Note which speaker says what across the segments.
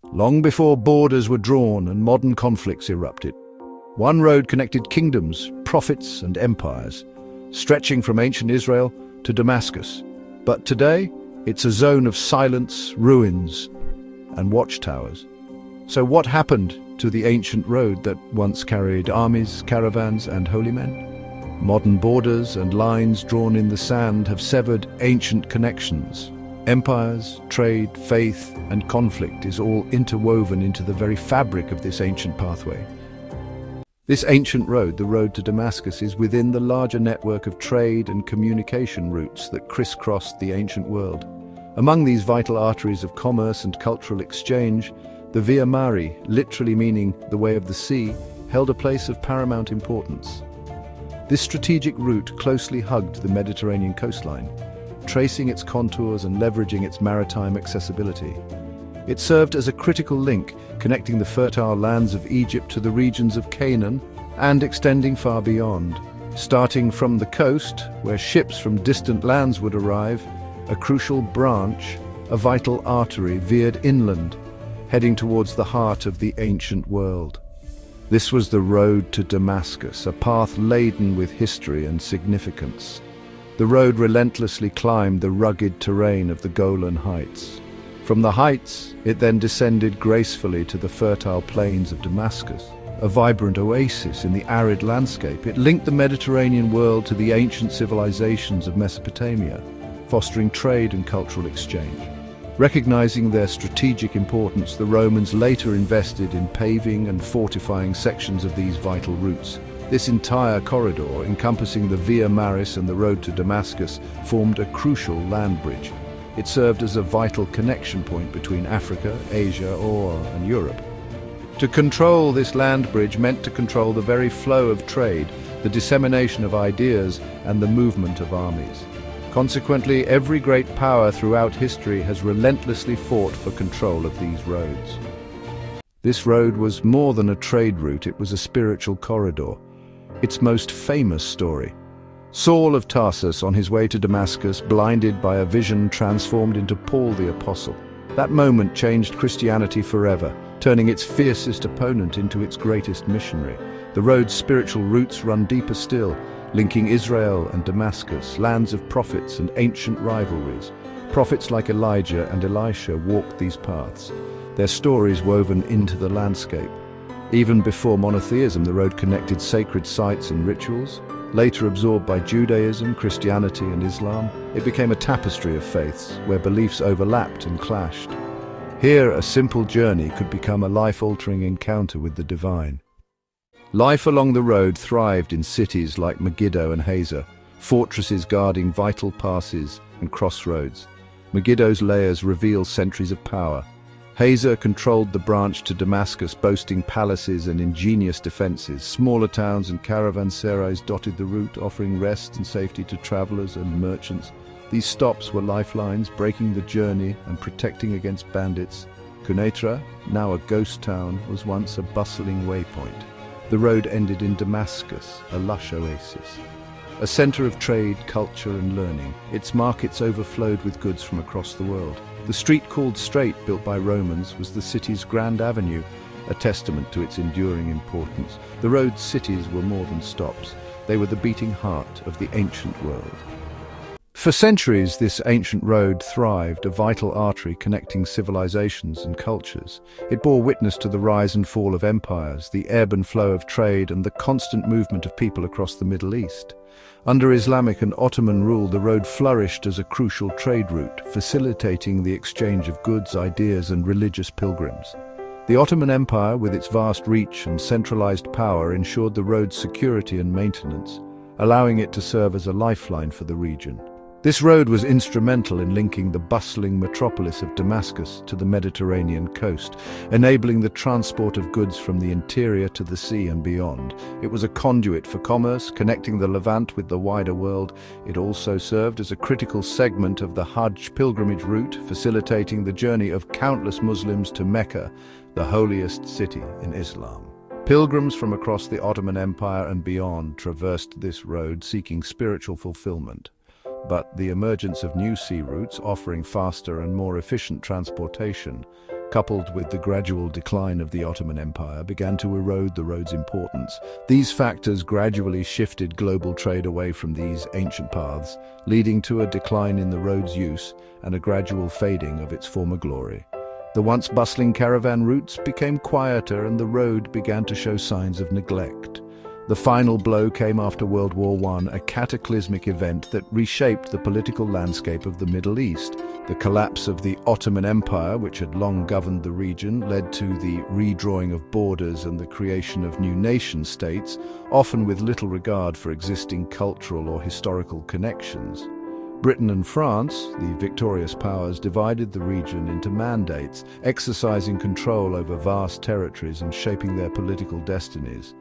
Speaker 1: long before borders were drawn and modern conflicts erupted. One road connected kingdoms, prophets, and empires, stretching from ancient Israel to Damascus. But today, it's a zone of silence, ruins, and watchtowers. So what happened to the ancient road that once carried armies, caravans, and holy men? Modern borders and lines drawn in the sand have severed ancient connections. Empires, trade, faith, and conflict is all interwoven into the very fabric of this ancient pathway. This ancient road, the road to Damascus, is within the larger network of trade and communication routes that crisscrossed the ancient world. Among these vital arteries of commerce and cultural exchange, the Via Mari, literally meaning the way of the sea, held a place of paramount importance. This strategic route closely hugged the Mediterranean coastline, tracing its contours and leveraging its maritime accessibility. It served as a critical link, connecting the fertile lands of Egypt to the regions of Canaan and extending far beyond. Starting from the coast, where ships from distant lands would arrive, a crucial branch, a vital artery, veered inland, heading towards the heart of the ancient world. This was the road to Damascus, a path laden with history and significance. The road relentlessly climbed the rugged terrain of the Golan Heights. From the heights, it then descended gracefully to the fertile plains of Damascus, a vibrant oasis in the arid landscape. It linked the Mediterranean world to the ancient civilizations of Mesopotamia, fostering trade and cultural exchange. Recognizing their strategic importance, the Romans later invested in paving and fortifying sections of these vital routes. This entire corridor, encompassing the Via Maris and the road to Damascus, formed a crucial land bridge. It served as a vital connection point between Africa, Asia, and Europe. To control this land bridge meant to control the very flow of trade, the dissemination of ideas, and the movement of armies. Consequently, every great power throughout history has relentlessly fought for control of these roads. This road was more than a trade route, it was a spiritual corridor. Its most famous story: Saul of Tarsus, on his way to Damascus, blinded by a vision, transformed into Paul the Apostle. That moment changed Christianity forever, turning its fiercest opponent into its greatest missionary. The road's spiritual roots run deeper still, linking Israel and Damascus, lands of prophets and ancient rivalries. Prophets like Elijah and Elisha walked these paths, their stories woven into the landscape. Even before monotheism, the road connected sacred sites and rituals. Later absorbed by Judaism, Christianity, and Islam, it became a tapestry of faiths where beliefs overlapped and clashed. Here, a simple journey could become a life-altering encounter with the divine. Life along the road thrived in cities like Megiddo and Hazor, fortresses guarding vital passes and crossroads. Megiddo's layers reveal centuries of power. Hazor controlled the branch to Damascus, boasting palaces and ingenious defenses. Smaller towns and caravanserais dotted the route, offering rest and safety to travelers and merchants. These stops were lifelines, breaking the journey and protecting against bandits. Quneitra, now a ghost town, was once a bustling waypoint. The road ended in Damascus, a lush oasis. A center of trade, culture, and learning, its markets overflowed with goods from across the world. The street called Straight, built by Romans, was the city's grand avenue, a testament to its enduring importance. The road's cities were more than stops. They were the beating heart of the ancient world. For centuries, this ancient road thrived, a vital artery connecting civilizations and cultures. It bore witness to the rise and fall of empires, the ebb and flow of trade, and the constant movement of people across the Middle East. Under Islamic and Ottoman rule, the road flourished as a crucial trade route, facilitating the exchange of goods, ideas, and religious pilgrims. The Ottoman Empire, with its vast reach and centralized power, ensured the road's security and maintenance, allowing it to serve as a lifeline for the region. This road was instrumental in linking the bustling metropolis of Damascus to the Mediterranean coast, enabling the transport of goods from the interior to the sea and beyond. It was a conduit for commerce, connecting the Levant with the wider world. It also served as a critical segment of the Hajj pilgrimage route, facilitating the journey of countless Muslims to Mecca, the holiest city in Islam. Pilgrims from across the Ottoman Empire and beyond traversed this road, seeking spiritual fulfillment. But the emergence of new sea routes offering faster and more efficient transportation coupled with the gradual decline of the Ottoman Empire, began to erode the road's importance. These factors gradually shifted global trade away from these ancient paths, leading to a decline in the road's use and a gradual fading of its former glory. The once bustling caravan routes became quieter and the road began to show signs of neglect. The final blow came after World War I, a cataclysmic event that reshaped the political landscape of the Middle East. The collapse of the Ottoman Empire, which had long governed the region, led to the redrawing of borders and the creation of new nation-states, often with little regard for existing cultural or historical connections. Britain and France, the victorious powers, divided the region into mandates, exercising control over vast territories and shaping their political destinies.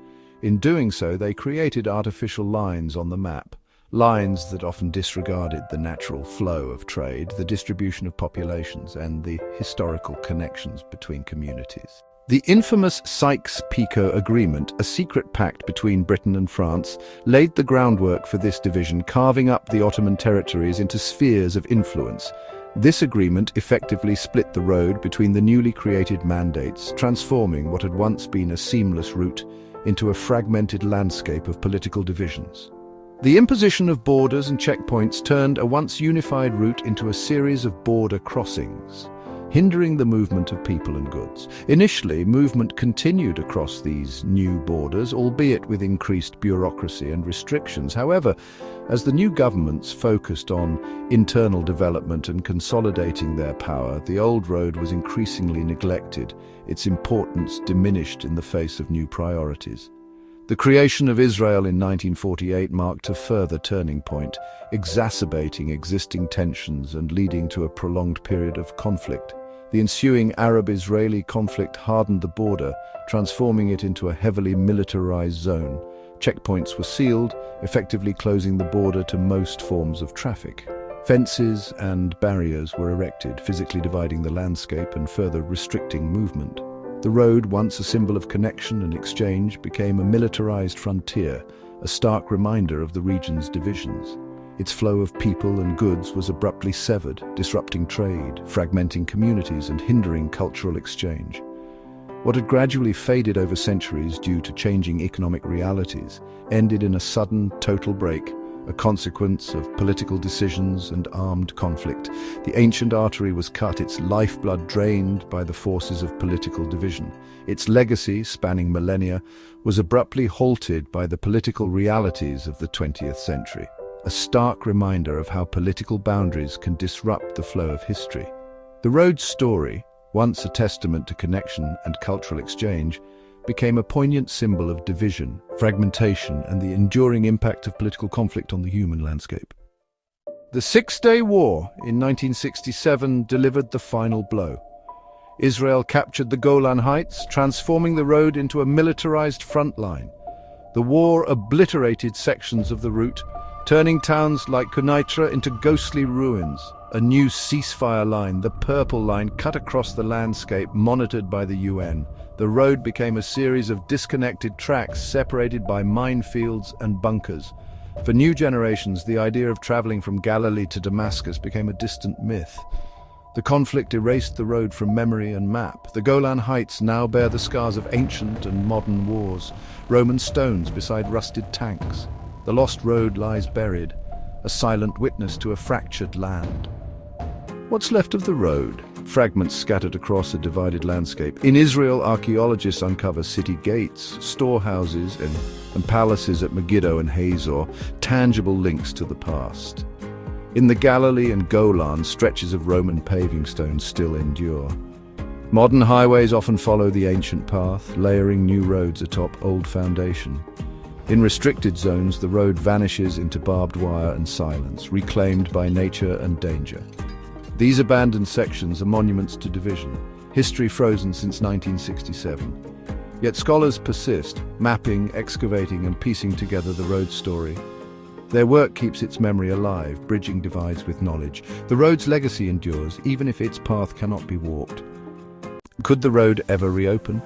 Speaker 1: In doing so, they created artificial lines on the map, lines that often disregarded the natural flow of trade, the distribution of populations, and the historical connections between communities. The infamous Sykes-Picot Agreement, a secret pact between Britain and France, laid the groundwork for this division, carving up the Ottoman territories into spheres of influence. This agreement effectively split the road between the newly created mandates, transforming what had once been a seamless route into a fragmented landscape of political divisions. The imposition of borders and checkpoints turned a once unified route into a series of border crossings, hindering the movement of people and goods. Initially, movement continued across these new borders, albeit with increased bureaucracy and restrictions. However, as the new governments focused on internal development and consolidating their power, the old road was increasingly neglected, its importance diminished in the face of new priorities. The creation of Israel in 1948 marked a further turning point, exacerbating existing tensions and leading to a prolonged period of conflict. The ensuing Arab-Israeli conflict hardened the border, transforming it into a heavily militarized zone. Checkpoints were sealed, effectively closing the border to most forms of traffic. Fences and barriers were erected, physically dividing the landscape and further restricting movement. The road, once a symbol of connection and exchange, became a militarized frontier, a stark reminder of the region's divisions. Its flow of people and goods was abruptly severed, disrupting trade, fragmenting communities, and hindering cultural exchange. What had gradually faded over centuries due to changing economic realities ended in a sudden, total break, a consequence of political decisions and armed conflict. The ancient artery was cut, its lifeblood drained by the forces of political division. Its legacy, spanning millennia, was abruptly halted by the political realities of the 20th century, a stark reminder of how political boundaries can disrupt the flow of history. The road's story, once a testament to connection and cultural exchange, became a poignant symbol of division, fragmentation, and the enduring impact of political conflict on the human landscape. The Six-Day War in 1967 delivered the final blow. Israel captured the Golan Heights, transforming the road into a militarized front line. The war obliterated sections of the route, turning towns like Quneitra into ghostly ruins. A new ceasefire line, the Purple Line, cut across the landscape, monitored by the UN. The road became a series of disconnected tracks separated by minefields and bunkers. For new generations, the idea of traveling from Galilee to Damascus became a distant myth. The conflict erased the road from memory and map. The Golan Heights now bear the scars of ancient and modern wars, Roman stones beside rusted tanks. The lost road lies buried, a silent witness to a fractured land. What's left of the road? Fragments scattered across a divided landscape. In Israel, archaeologists uncover city gates, storehouses, and palaces at Megiddo and Hazor, tangible links to the past. In the Galilee and Golan, stretches of Roman paving stones still endure. Modern highways often follow the ancient path, layering new roads atop old foundation. In restricted zones, the road vanishes into barbed wire and silence, reclaimed by nature and danger. These abandoned sections are monuments to division, history frozen since 1967. Yet scholars persist, mapping, excavating, and piecing together the road story. Their work keeps its memory alive, bridging divides with knowledge. The road's legacy endures, even if its path cannot be walked. Could the road ever reopen?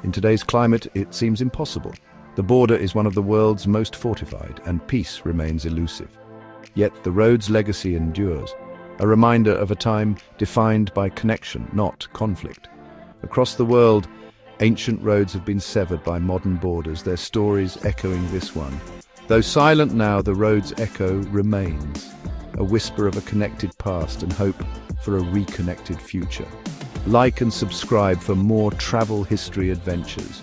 Speaker 1: In today's climate, it seems impossible. The border is one of the world's most fortified, and peace remains elusive. Yet the road's legacy endures, a reminder of a time defined by connection, not conflict. Across the world, ancient roads have been severed by modern borders, their stories echoing this one. Though silent now, the road's echo remains, a whisper of a connected past and hope for a reconnected future. Like and subscribe for more travel history adventures.